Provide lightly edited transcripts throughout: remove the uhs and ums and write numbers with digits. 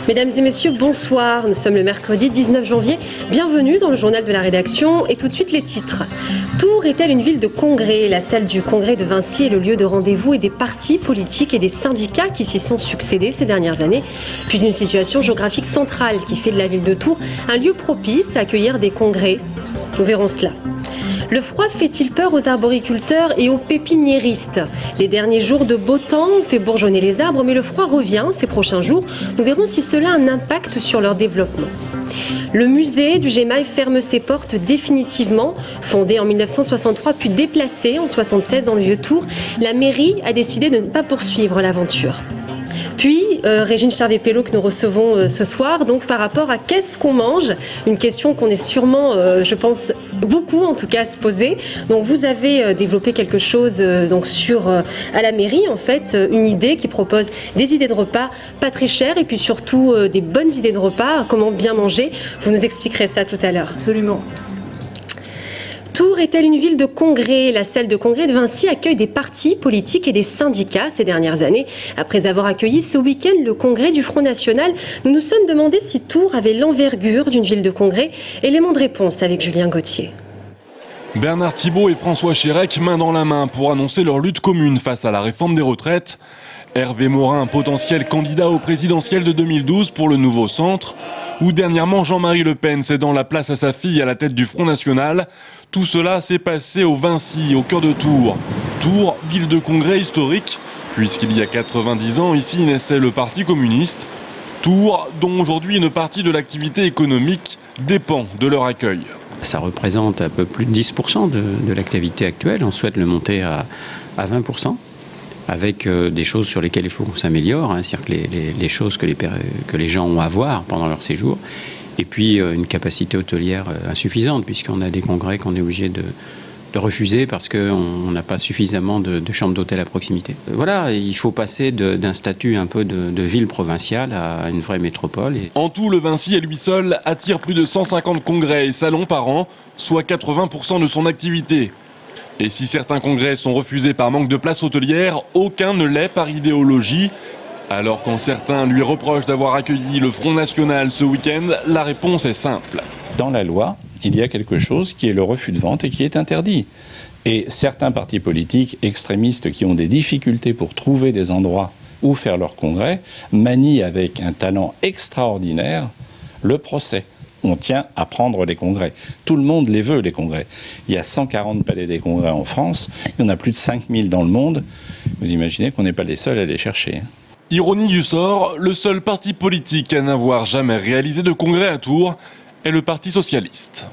Mesdames et messieurs, bonsoir. Nous sommes le mercredi 19 janvier. Bienvenue dans le journal de la rédaction et tout de suite les titres. Tours est-elle une ville de congrès? La salle du congrès de Vincy est le lieu de rendez-vous et des partis politiques et des syndicats qui s'y sont succédés ces dernières années. Puis une situation géographique centrale qui fait de la ville de Tours un lieu propice à accueillir des congrès. Nous verrons cela. Le froid fait-il peur aux arboriculteurs et aux pépiniéristes? Les derniers jours de beau temps ont fait bourgeonner les arbres, mais le froid revient ces prochains jours. Nous verrons si cela a un impact sur leur développement. Le musée du Gémail ferme ses portes définitivement. Fondé en 1963 puis déplacé en 1976 dans le Vieux-Tours, la mairie a décidé de ne pas poursuivre l'aventure. Puis, Régine Charvet-Pello que nous recevons ce soir, donc par rapport à qu'est-ce qu'on mange, une question qu'on est sûrement, je pense, beaucoup en tout cas à se poser. Donc vous avez développé quelque chose donc à la mairie en fait, une idée qui propose des idées de repas pas très chères et puis surtout des bonnes idées de repas, comment bien manger. Vous nous expliquerez ça tout à l'heure. Absolument. Tours est-elle une ville de congrès? La salle de congrès de Vincy accueille des partis politiques et des syndicats ces dernières années. Après avoir accueilli ce week-end le congrès du Front National, nous nous sommes demandé si Tours avait l'envergure d'une ville de congrès. Élément de réponse avec Julien Gauthier. Bernard Thibault et François Chérec, main dans la main pour annoncer leur lutte commune face à la réforme des retraites. Hervé Morin, potentiel candidat au présidentiel de 2012 pour le nouveau centre. Ou dernièrement Jean-Marie Le Pen cédant la place à sa fille à la tête du Front National. Tout cela s'est passé au Vincy, au cœur de Tours. Tours, ville de congrès historique, puisqu'il y a 90 ans, ici naissait le Parti communiste. Tours, dont aujourd'hui une partie de l'activité économique dépend de leur accueil. Ça représente un peu plus de 10% de l'activité actuelle. On souhaite le monter à 20%. Avec des choses sur lesquelles il faut qu'on s'améliore, hein, c'est-à-dire que les choses que les gens ont à voir pendant leur séjour, et puis une capacité hôtelière insuffisante, puisqu'on a des congrès qu'on est obligé de refuser parce qu'on n'a pas suffisamment de chambres d'hôtel à proximité. Voilà, il faut passer d'un statut un peu de ville provinciale à une vraie métropole. En tout, le Vincy à lui seul attire plus de 150 congrès et salons par an, soit 80% de son activité. Et si certains congrès sont refusés par manque de place hôtelière, aucun ne l'est par idéologie. Alors quand certains lui reprochent d'avoir accueilli le Front National ce week-end, la réponse est simple. Dans la loi, il y a quelque chose qui est le refus de vente et qui est interdit. Et certains partis politiques extrémistes qui ont des difficultés pour trouver des endroits où faire leur congrès manient avec un talent extraordinaire le procès. On tient à prendre les congrès. Tout le monde les veut, les congrès. Il y a 140 palais des congrès en France, il y en a plus de 5000 dans le monde. Vous imaginez qu'on n'est pas les seuls à les chercher. Ironie du sort, le seul parti politique à n'avoir jamais réalisé de congrès à Tours est le Parti socialiste.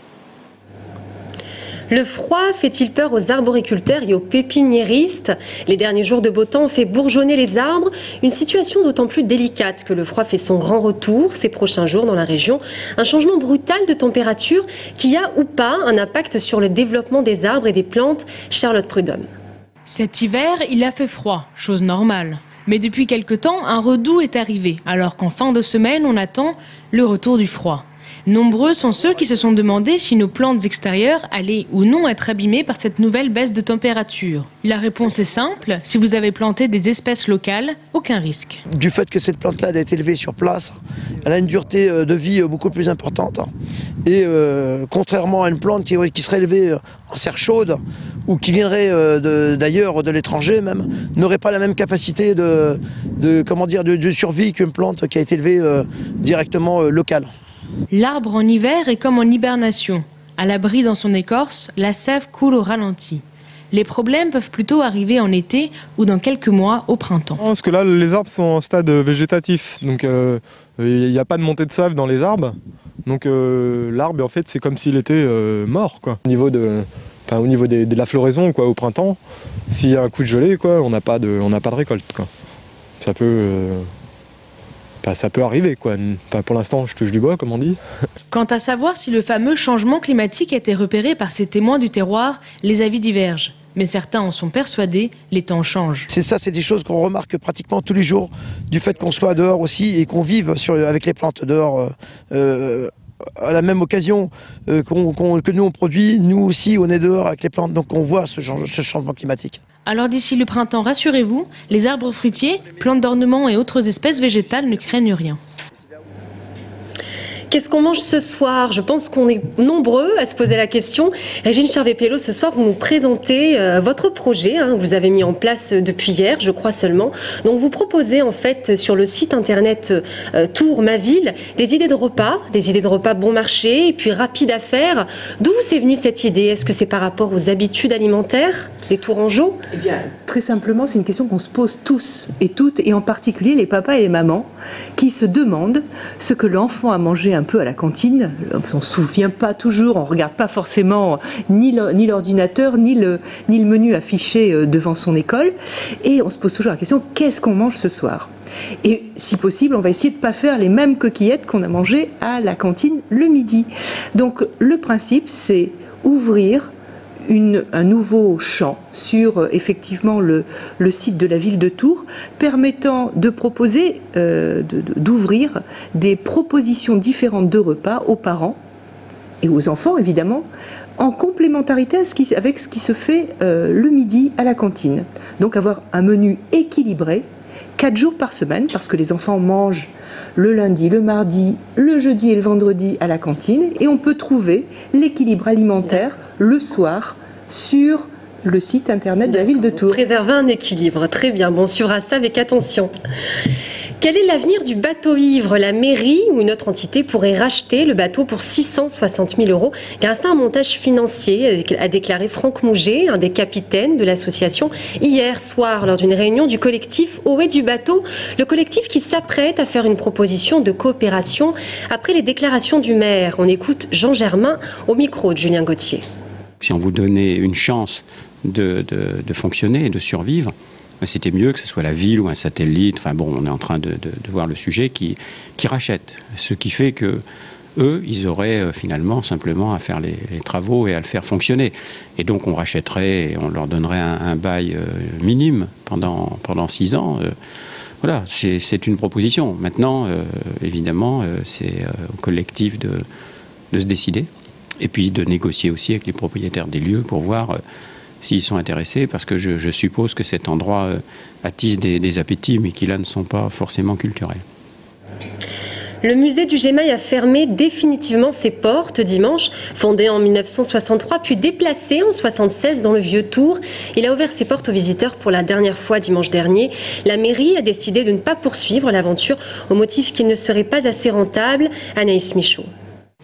Le froid fait-il peur aux arboriculteurs et aux pépiniéristes? Les derniers jours de beau temps ont fait bourgeonner les arbres. Une situation d'autant plus délicate que le froid fait son grand retour ces prochains jours dans la région. Un changement brutal de température qui a ou pas un impact sur le développement des arbres et des plantes. Charlotte Prudhomme. Cet hiver, il a fait froid, chose normale. Mais depuis quelque temps, un redout est arrivé, alors qu'en fin de semaine, on attend le retour du froid. Nombreux sont ceux qui se sont demandé si nos plantes extérieures allaient ou non être abîmées par cette nouvelle baisse de température. La réponse est simple, si vous avez planté des espèces locales, aucun risque. Du fait que cette plante-là elle a été élevée sur place, elle a une dureté de vie beaucoup plus importante. Et contrairement à une plante qui serait élevée en serre chaude ou qui viendrait d'ailleurs, de l'étranger même, n'aurait pas la même capacité de survie qu'une plante qui a été élevée directement locale. L'arbre en hiver est comme en hibernation. À l'abri dans son écorce, la sève coule au ralenti. Les problèmes peuvent plutôt arriver en été ou dans quelques mois au printemps. Parce que là, les arbres sont en stade végétatif, donc il n'y a pas de montée de sève dans les arbres. Donc l'arbre, en fait, c'est comme s'il était mort, quoi. Au niveau de la floraison, quoi, au printemps, s'il y a un coup de gelée, quoi, on n'a pas de récolte, quoi. Ça peut arriver, quoi. Pour l'instant, je touche du bois, comme on dit. Quant à savoir si le fameux changement climatique a été repéré par ces témoins du terroir, les avis divergent. Mais certains en sont persuadés, les temps changent. C'est des choses qu'on remarque pratiquement tous les jours, du fait qu'on soit dehors aussi et qu'on vive avec les plantes dehors. À la même occasion que nous on produit, nous aussi on est dehors avec les plantes, donc on voit ce changement climatique. Alors d'ici le printemps, rassurez-vous, les arbres fruitiers, plantes d'ornement et autres espèces végétales ne craignent rien. Qu'est-ce qu'on mange ce soir? Je pense qu'on est nombreux à se poser la question. Régine Charvet-Pello, ce soir, vous nous présentez votre projet, que vous avez mis en place depuis hier, je crois seulement. Donc vous proposez en fait sur le site internet Tours Ma Ville des idées de repas bon marché et puis rapides à faire. D'où vous est venue cette idée? Est-ce que c'est par rapport aux habitudes alimentaires des Tourangeaux? Eh bien, très simplement, c'est une question qu'on se pose tous et toutes, et en particulier les papas et les mamans, qui se demandent ce que l'enfant a mangé un peu à la cantine. On ne se souvient pas toujours, on ne regarde pas forcément ni l'ordinateur, ni le menu affiché devant son école, et on se pose toujours la question, qu'est-ce qu'on mange ce soir? Et si possible, on va essayer de ne pas faire les mêmes coquillettes qu'on a mangées à la cantine le midi. Donc le principe, c'est ouvrir un nouveau champ sur effectivement le site de la ville de Tours, permettant de proposer, d'ouvrir des propositions différentes de repas aux parents et aux enfants évidemment, en complémentarité avec ce qui se fait le midi à la cantine. Donc avoir un menu équilibré 4 jours par semaine, parce que les enfants mangent le lundi, le mardi, le jeudi et le vendredi à la cantine, et on peut trouver l'équilibre alimentaire le soir sur le site internet de la ville de Tours. Préserver un équilibre, très bien. Bon, on suivra ça avec attention. Quel est l'avenir du bateau ivre? La mairie ou une autre entité pourrait racheter le bateau pour 660 000 € grâce à un montage financier, a déclaré Franck Mouget, un des capitaines de l'association, hier soir lors d'une réunion du collectif Au Haut du bateau. Le collectif qui s'apprête à faire une proposition de coopération après les déclarations du maire. On écoute Jean Germain au micro de Julien Gauthier. Si on vous donnait une chance de fonctionner et de survivre, c'était mieux que ce soit la ville ou un satellite. Enfin bon, on est en train de voir le sujet qui rachète. Ce qui fait que eux, ils auraient finalement simplement à faire les travaux et à le faire fonctionner. Et donc on rachèterait et on leur donnerait un bail minime pendant 6 ans. Voilà, c'est une proposition. Maintenant, évidemment, c'est au collectif de se décider. Et puis de négocier aussi avec les propriétaires des lieux pour voir s'ils sont intéressés, parce que je suppose que cet endroit attise des appétits, mais qui là ne sont pas forcément culturels. Le musée du Gémail a fermé définitivement ses portes dimanche. Fondé en 1963 puis déplacé en 1976 dans le Vieux-Tours, il a ouvert ses portes aux visiteurs pour la dernière fois dimanche dernier. La mairie a décidé de ne pas poursuivre l'aventure au motif qu'il ne serait pas assez rentable. Anaïs Michaud.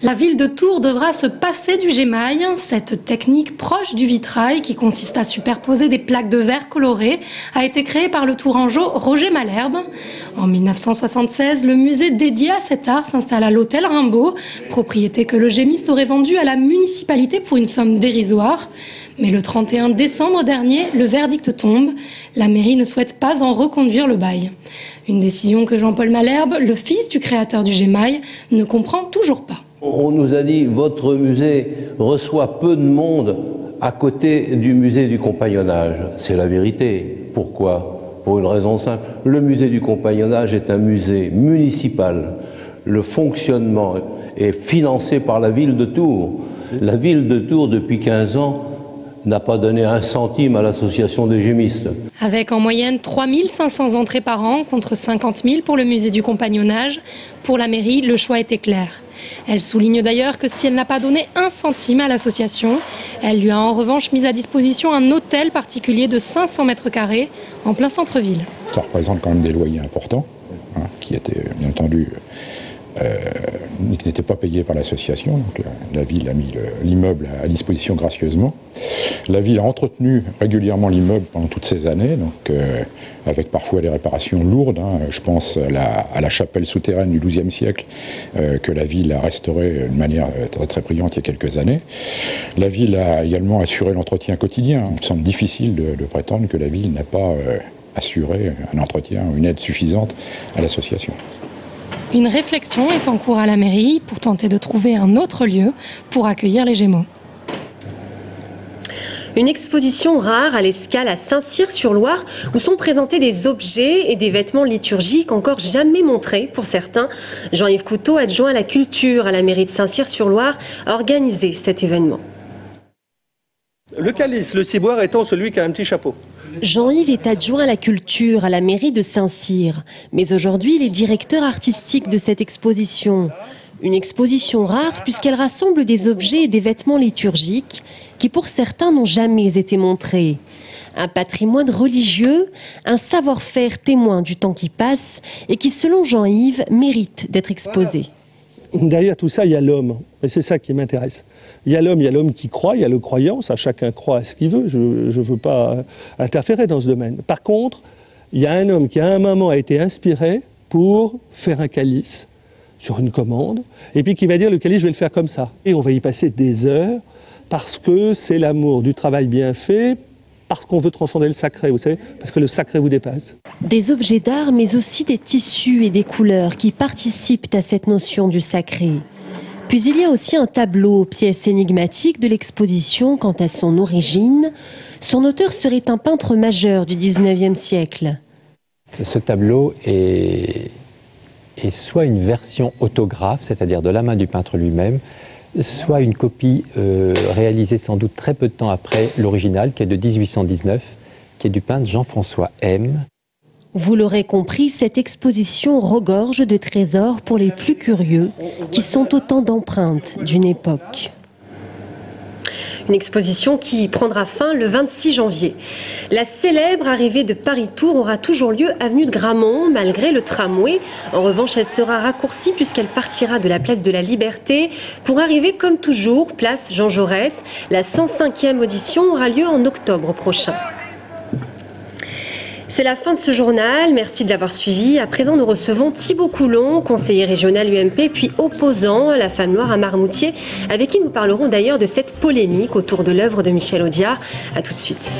La ville de Tours devra se passer du Gémail, cette technique proche du vitrail qui consiste à superposer des plaques de verre colorées a été créée par le Tourangeau Roger Malherbe. En 1976, le musée dédié à cet art s'installe à l'hôtel Rimbaud, propriété que le gémiste aurait vendue à la municipalité pour une somme dérisoire. Mais le 31 décembre dernier, le verdict tombe. La mairie ne souhaite pas en reconduire le bail. Une décision que Jean-Paul Malherbe, le fils du créateur du Gémail, ne comprend toujours pas. On nous a dit, votre musée reçoit peu de monde à côté du musée du compagnonnage. C'est la vérité. Pourquoi? Pour une raison simple. Le musée du compagnonnage est un musée municipal. Le fonctionnement est financé par la ville de Tours. La ville de Tours, depuis 15 ans, n'a pas donné un centime à l'association des gémistes. Avec en moyenne 3 500 entrées par an contre 50 000 pour le musée du compagnonnage, pour la mairie, le choix était clair. Elle souligne d'ailleurs que si elle n'a pas donné un centime à l'association, elle lui a en revanche mis à disposition un hôtel particulier de 500 mètres carrés en plein centre-ville. Ça représente quand même des loyers importants, qui étaient bien entendu qui n'étaient pas payés par l'association. Donc la ville a mis l'immeuble à disposition gracieusement. La ville a entretenu régulièrement l'immeuble pendant toutes ces années, donc avec parfois des réparations lourdes. Je pense à la chapelle souterraine du XIIe siècle que la ville a restaurée de manière très, très brillante il y a quelques années. La ville a également assuré l'entretien quotidien. Il me semble difficile de prétendre que la ville n'a pas assuré un entretien ou une aide suffisante à l'association. Une réflexion est en cours à la mairie pour tenter de trouver un autre lieu pour accueillir les Gémeaux. Une exposition rare à l'Escale à Saint-Cyr-sur-Loire où sont présentés des objets et des vêtements liturgiques encore jamais montrés pour certains. Jean-Yves Couteau, adjoint à la culture à la mairie de Saint-Cyr-sur-Loire, a organisé cet événement. Le calice, le ciboire étant celui qui a un petit chapeau. Jean-Yves est adjoint à la culture à la mairie de Saint-Cyr. Mais aujourd'hui, il est directeur artistique de cette exposition. Une exposition rare puisqu'elle rassemble des objets et des vêtements liturgiques qui pour certains n'ont jamais été montrés. Un patrimoine religieux, un savoir-faire témoin du temps qui passe et qui, selon Jean-Yves, mérite d'être exposé. Derrière tout ça, il y a l'homme. Et c'est ça qui m'intéresse. Il y a l'homme qui croit, il y a le croyant, ça chacun croit à ce qu'il veut, je ne veux pas interférer dans ce domaine. Par contre, il y a un homme qui à un moment a été inspiré pour faire un calice sur une commande, et puis qui va dire le calice je vais le faire comme ça. Et on va y passer des heures, parce que c'est l'amour du travail bien fait, parce qu'on veut transcender le sacré, vous savez, parce que le sacré vous dépasse. Des objets d'art, mais aussi des tissus et des couleurs qui participent à cette notion du sacré. Puis il y a aussi un tableau, pièce énigmatique de l'exposition quant à son origine. Son auteur serait un peintre majeur du 19e siècle. Ce tableau est soit une version autographe, c'est-à-dire de la main du peintre lui-même, soit une copie réalisée sans doute très peu de temps après l'original, qui est de 1819, qui est du peintre Jean-François M. Vous l'aurez compris, cette exposition regorge de trésors pour les plus curieux, qui sont autant d'empreintes d'une époque. Une exposition qui prendra fin le 26 janvier. La célèbre arrivée de Paris-Tours aura toujours lieu avenue de Gramont, malgré le tramway. En revanche, elle sera raccourcie puisqu'elle partira de la place de la Liberté pour arriver comme toujours, place Jean Jaurès. La 105e audition aura lieu en octobre prochain. C'est la fin de ce journal, merci de l'avoir suivi. À présent, nous recevons Thibaut Coulon, conseiller régional UMP, puis opposant à la femme Loire à Marmoutier, avec qui nous parlerons d'ailleurs de cette polémique autour de l'œuvre de Michel Audiard. A tout de suite.